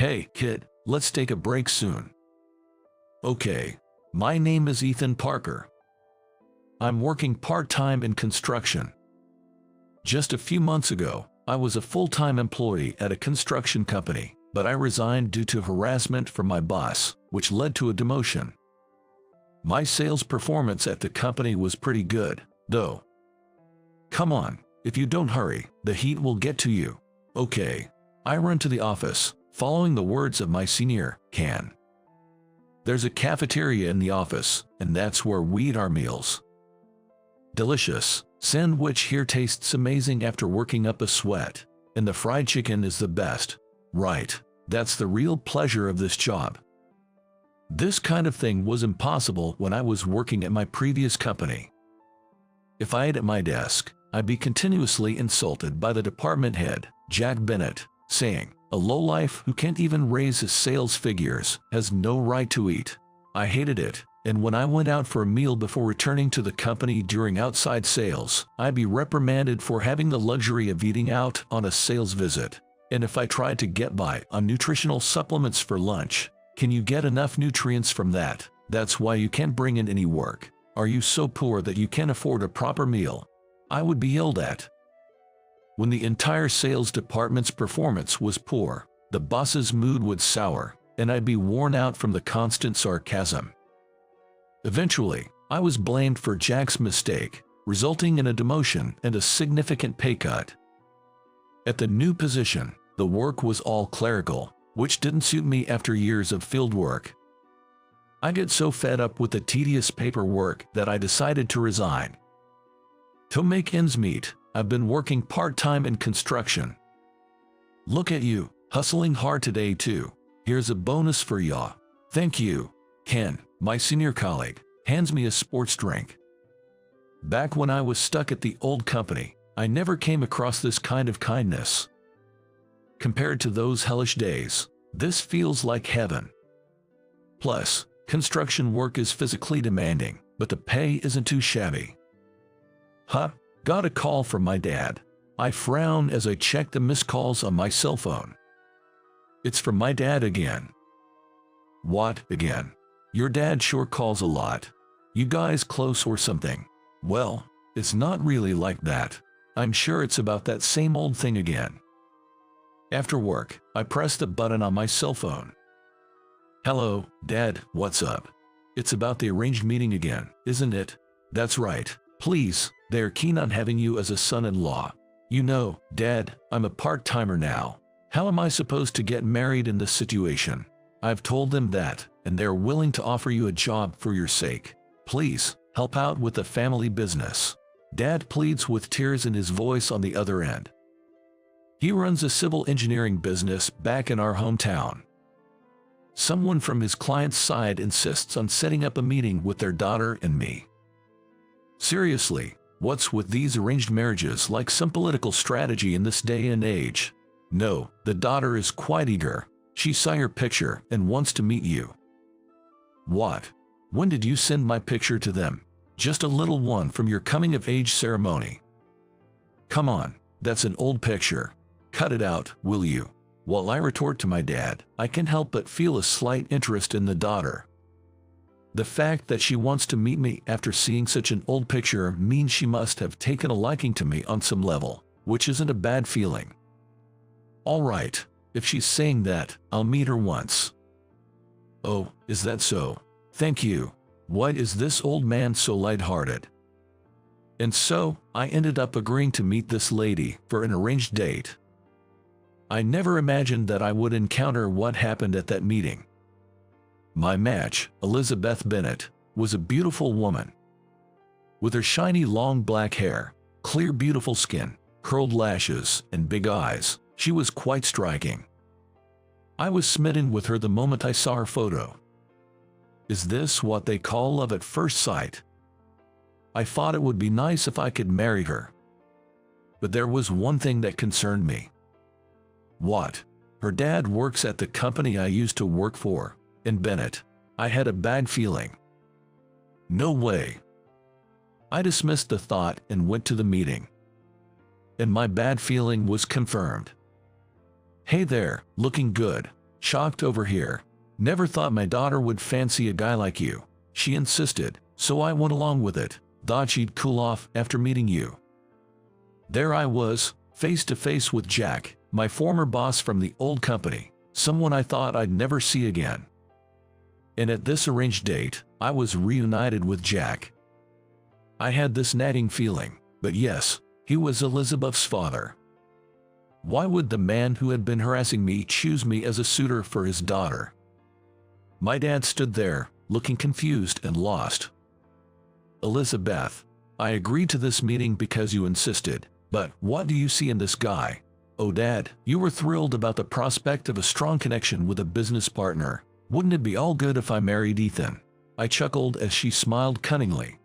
Hey, kid, let's take a break soon. Okay. My name is Ethan Parker. I'm working part-time in construction. Just a few months ago, I was a full-time employee at a construction company, but I resigned due to harassment from my boss, which led to a demotion. My sales performance at the company was pretty good, though. Come on, if you don't hurry, the heat will get to you. Okay. I run to the office, following the words of my senior, Can. There's a cafeteria in the office, and that's where we eat our meals. Delicious. Sandwich here tastes amazing after working up a sweat, and the fried chicken is the best. Right, that's the real pleasure of this job. This kind of thing was impossible when I was working at my previous company. If I ate at my desk, I'd be continuously insulted by the department head, Jack Bennett, saying, "A lowlife who can't even raise his sales figures has no right to eat." I hated it, and when I went out for a meal before returning to the company during outside sales, I'd be reprimanded for having the luxury of eating out on a sales visit. And if I tried to get by on nutritional supplements for lunch, can you get enough nutrients from that? That's why you can't bring in any work. Are you so poor that you can't afford a proper meal? I would be yelled at. When the entire sales department's performance was poor, the boss's mood would sour, and I'd be worn out from the constant sarcasm. Eventually, I was blamed for Jack's mistake, resulting in a demotion and a significant pay cut. At the new position, the work was all clerical, which didn't suit me after years of field work. I get so fed up with the tedious paperwork that I decided to resign. To make ends meet, I've been working part-time in construction. Look at you, hustling hard today too. Here's a bonus for ya. Thank you. Ken, my senior colleague, hands me a sports drink. Back when I was stuck at the old company, I never came across this kind of kindness. Compared to those hellish days, this feels like heaven. Plus, construction work is physically demanding, but the pay isn't too shabby. Huh? Got a call from my dad. I frown as I check the missed calls on my cell phone. It's from my dad again. What, again? Your dad sure calls a lot. You guys close or something? Well, it's not really like that. I'm sure it's about that same old thing again. After work, I press the button on my cell phone. Hello, Dad, what's up? It's about the arranged meeting again, isn't it? That's right. Please, they're keen on having you as a son-in-law. You know, Dad, I'm a part-timer now. How am I supposed to get married in this situation? I've told them that, and they're willing to offer you a job for your sake. Please, help out with the family business. Dad pleads with tears in his voice on the other end. He runs a civil engineering business back in our hometown. Someone from his client's side insists on setting up a meeting with their daughter and me. Seriously, what's with these arranged marriages like some political strategy in this day and age? No, the daughter is quite eager. She saw your picture and wants to meet you. What? When did you send my picture to them? Just a little one from your coming-of-age ceremony. Come on, that's an old picture. Cut it out, will you? While I retort to my dad, I can't help but feel a slight interest in the daughter. The fact that she wants to meet me after seeing such an old picture means she must have taken a liking to me on some level, which isn't a bad feeling. All right, if she's saying that, I'll meet her once. Oh, is that so? Thank you. Why is this old man so lighthearted? And so, I ended up agreeing to meet this lady for an arranged date. I never imagined that I would encounter what happened at that meeting. My match, Elizabeth Bennett, was a beautiful woman. With her shiny long black hair, clear beautiful skin, curled lashes, and big eyes, she was quite striking. I was smitten with her the moment I saw her photo. Is this what they call love at first sight? I thought it would be nice if I could marry her. But there was one thing that concerned me. What? Her dad works at the company I used to work for, in Bennett. I had a bad feeling. No way. I dismissed the thought and went to the meeting. And my bad feeling was confirmed. Hey there, looking good. shocked over here. Never thought my daughter would fancy a guy like you. She insisted, so I went along with it. Thought she'd cool off after meeting you. There I was, face to face with Jack, my former boss from the old company, someone I thought I'd never see again. And at this arranged date, I was reunited with Jack. I had this nagging feeling, but yes, he was Elizabeth's father. Why would the man who had been harassing me choose me as a suitor for his daughter? My dad stood there, looking confused and lost. Elizabeth, I agreed to this meeting because you insisted, but what do you see in this guy? Oh Dad, you were thrilled about the prospect of a strong connection with a business partner. Wouldn't it be all good if I married Ethan? I chuckled as she smiled cunningly.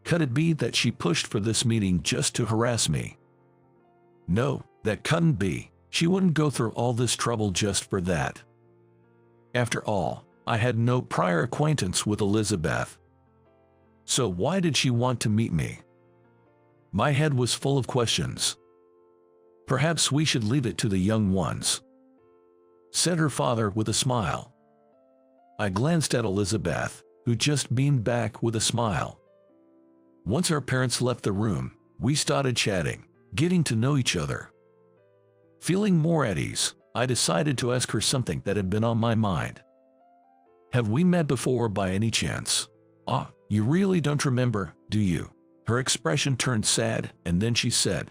Could it be that she pushed for this meeting just to harass me? No, that couldn't be. She wouldn't go through all this trouble just for that. After all, I had no prior acquaintance with Elizabeth. So why did she want to meet me? My head was full of questions. Perhaps we should leave it to the young ones, said her father with a smile. I glanced at Elizabeth, who just beamed back with a smile. Once our parents left the room, we started chatting, getting to know each other. Feeling more at ease, I decided to ask her something that had been on my mind. Have we met before by any chance? Ah, you really don't remember, do you? Her expression turned sad, and then she said,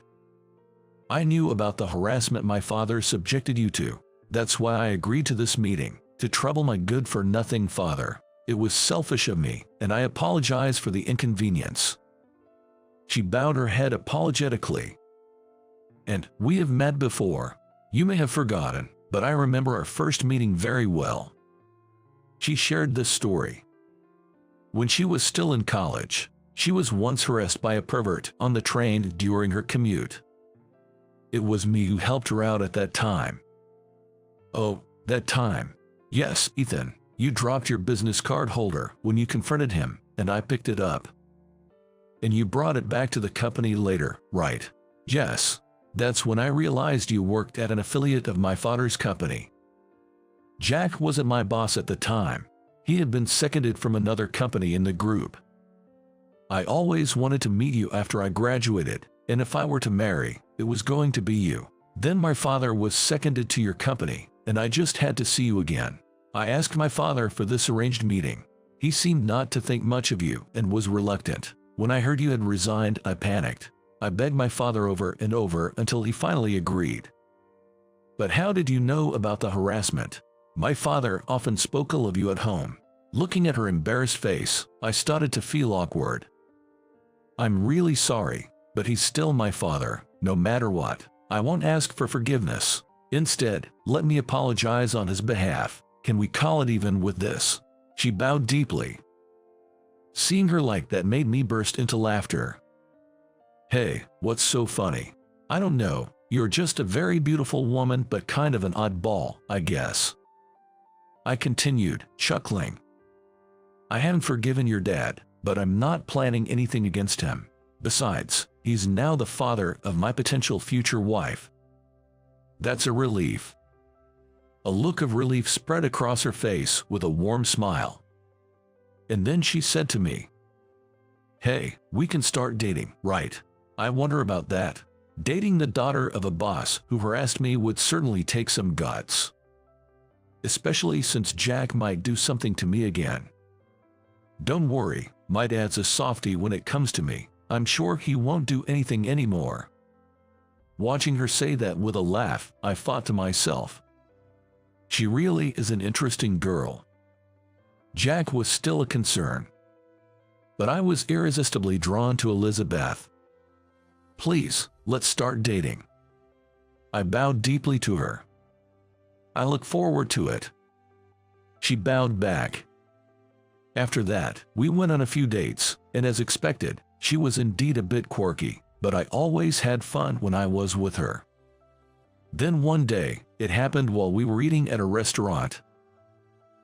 I knew about the harassment my father subjected you to. That's why I agreed to this meeting, to trouble my good-for-nothing father. It was selfish of me, and I apologize for the inconvenience. She bowed her head apologetically. And we have met before. You may have forgotten, but I remember our first meeting very well. She shared this story. When she was still in college, she was once harassed by a pervert on the train during her commute. It was me who helped her out at that time. Oh, that time. Yes, Ethan, you dropped your business card holder when you confronted him, and I picked it up. And you brought it back to the company later, right? Yes. That's when I realized you worked at an affiliate of my father's company. Jack wasn't my boss at the time. He had been seconded from another company in the group. I always wanted to meet you after I graduated, and if I were to marry, it was going to be you. Then my father was seconded to your company, and I just had to see you again. I asked my father for this arranged meeting. He seemed not to think much of you and was reluctant. When I heard you had resigned, I panicked. I begged my father over and over until he finally agreed. But how did you know about the harassment? My father often spoke ill of you at home. Looking at her embarrassed face, I started to feel awkward. I'm really sorry, but he's still my father, no matter what. I won't ask for forgiveness. Instead, let me apologize on his behalf. Can we call it even with this? She bowed deeply. Seeing her like that made me burst into laughter. Hey, what's so funny? I don't know, you're just a very beautiful woman but kind of an oddball, I guess. I continued, chuckling. I haven't forgiven your dad, but I'm not planning anything against him. Besides, he's now the father of my potential future wife. That's a relief. A look of relief spread across her face with a warm smile. And then she said to me, Hey, we can start dating, right? I wonder about that. Dating the daughter of a boss who harassed me would certainly take some guts. Especially since Jack might do something to me again. Don't worry, my dad's a softie when it comes to me. I'm sure he won't do anything anymore. Watching her say that with a laugh, I thought to myself, she really is an interesting girl. Jack was still a concern. But I was irresistibly drawn to Elizabeth. Please, let's start dating. I bowed deeply to her. I look forward to it. She bowed back. After that, we went on a few dates, and as expected, she was indeed a bit quirky, but I always had fun when I was with her. Then one day, it happened while we were eating at a restaurant.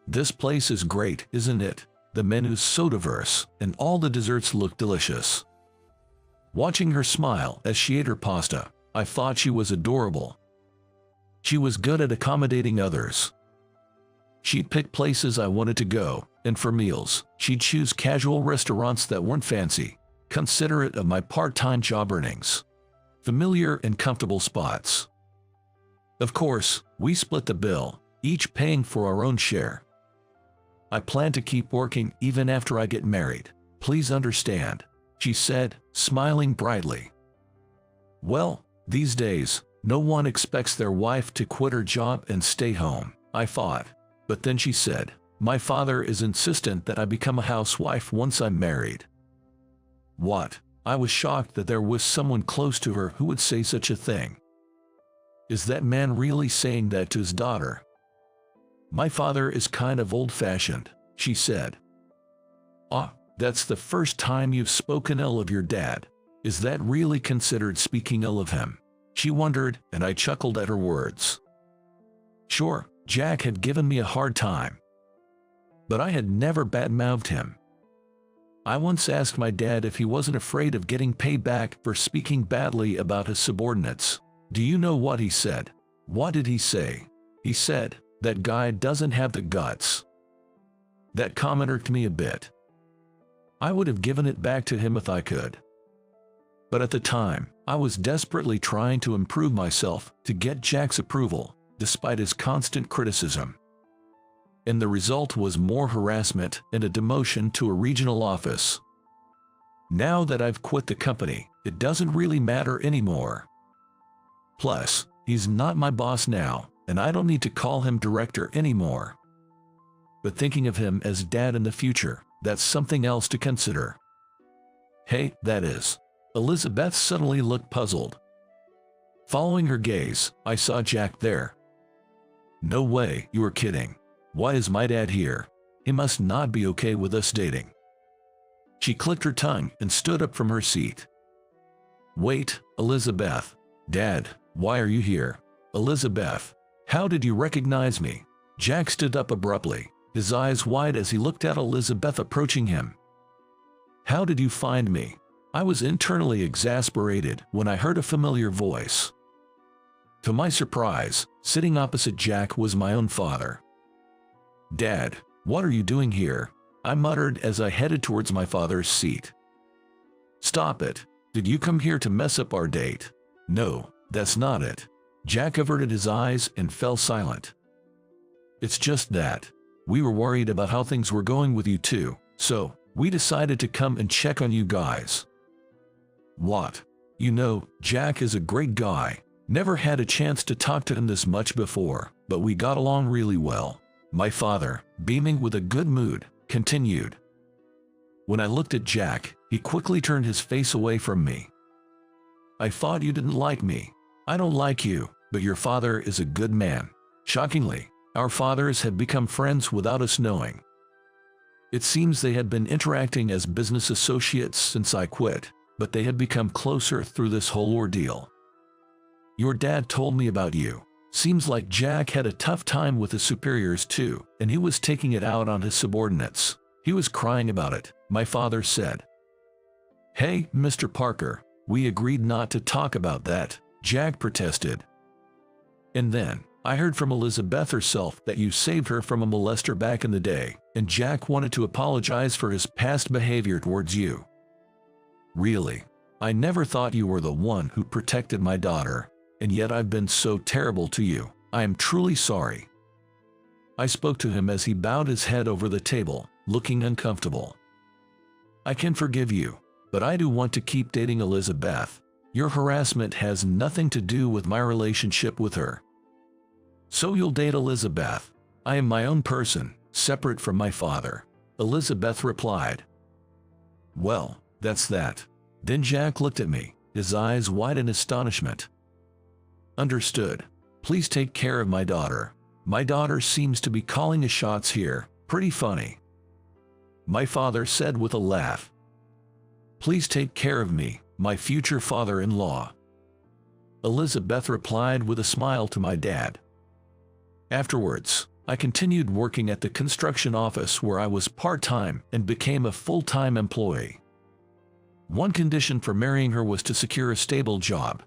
This place is great, isn't it? The menu's so diverse, and all the desserts look delicious. Watching her smile as she ate her pasta, I thought she was adorable. She was good at accommodating others. She'd pick places I wanted to go, and for meals, she'd choose casual restaurants that weren't fancy, considerate of my part-time job earnings. Familiar and comfortable spots. Of course, we split the bill, each paying for our own share. I plan to keep working even after I get married. Please understand, she said, smiling brightly. Well, these days, no one expects their wife to quit her job and stay home, I thought. But then she said, my father is insistent that I become a housewife once I'm married. What? I was shocked that there was someone close to her who would say such a thing. Is that man really saying that to his daughter? My father is kind of old-fashioned, she said. Ah, that's the first time you've spoken ill of your dad. Is that really considered speaking ill of him? She wondered, and I chuckled at her words. Sure, Jack had given me a hard time, but I had never bad-mouthed him. I once asked my dad if he wasn't afraid of getting payback for speaking badly about his subordinates. Do you know what he said? What did he say? He said, that guy doesn't have the guts. That comment irked me a bit. I would have given it back to him if I could. But at the time, I was desperately trying to improve myself to get Jack's approval, despite his constant criticism. And the result was more harassment and a demotion to a regional office. Now that I've quit the company, it doesn't really matter anymore. Plus, he's not my boss now, and I don't need to call him director anymore. But thinking of him as dad in the future, that's something else to consider. Hey, that is. Elizabeth suddenly looked puzzled. Following her gaze, I saw Jack there. No way, you are kidding. Why is my dad here? He must not be okay with us dating. She clicked her tongue and stood up from her seat. Wait, Elizabeth. Dad, why are you here? Elizabeth, how did you recognize me? Jack stood up abruptly, his eyes wide as he looked at Elizabeth approaching him. How did you find me? I was internally exasperated when I heard a familiar voice. To my surprise, sitting opposite Jack was my own father. Dad, what are you doing here? I muttered as I headed towards my father's seat. Stop it. Did you come here to mess up our date? No, that's not it. Jack averted his eyes and fell silent. It's just that. We were worried about how things were going with you two, so we decided to come and check on you guys. What? You know, Jack is a great guy. Never had a chance to talk to him this much before, but we got along really well. My father, beaming with a good mood, continued. When I looked at Jack, he quickly turned his face away from me. I thought you didn't like me. I don't like you, but your father is a good man. Shockingly, our fathers had become friends without us knowing. It seems they had been interacting as business associates since I quit, but they had become closer through this whole ordeal. Your dad told me about you. Seems like Jack had a tough time with his superiors too, and he was taking it out on his subordinates. He was crying about it, my father said. Hey, Mr. Parker, we agreed not to talk about that, Jack protested. And then, I heard from Elizabeth herself that you saved her from a molester back in the day, and Jack wanted to apologize for his past behavior towards you. Really? I never thought you were the one who protected my daughter. And yet I've been so terrible to you. I am truly sorry. I spoke to him as he bowed his head over the table, looking uncomfortable. I can forgive you, but I do want to keep dating Elizabeth. Your harassment has nothing to do with my relationship with her. So you'll date Elizabeth. I am my own person, separate from my father. Elizabeth replied. Well, that's that. Then Jack looked at me, his eyes wide in astonishment. Understood. Please take care of my daughter. My daughter seems to be calling the shots here. Pretty funny. My father said with a laugh. Please take care of me, my future father-in-law. Elizabeth replied with a smile to my dad. Afterwards, I continued working at the construction office where I was part-time and became a full-time employee. One condition for marrying her was to secure a stable job.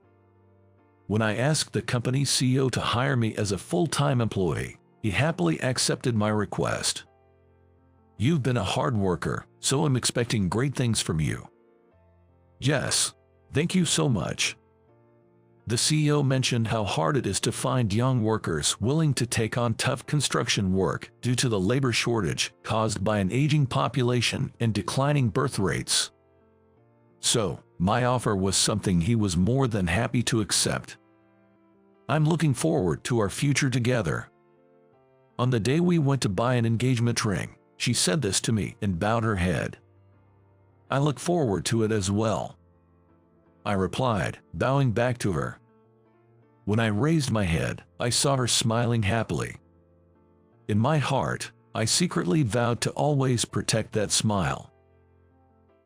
When I asked the company's CEO to hire me as a full-time employee, he happily accepted my request. "You've been a hard worker, so I'm expecting great things from you." "Yes, thank you so much." The CEO mentioned how hard it is to find young workers willing to take on tough construction work due to the labor shortage caused by an aging population and declining birth rates. So, my offer was something he was more than happy to accept. "I'm looking forward to our future together." On the day we went to buy an engagement ring, she said this to me and bowed her head. "I look forward to it as well," I replied, bowing back to her. When I raised my head, I saw her smiling happily. In my heart, I secretly vowed to always protect that smile.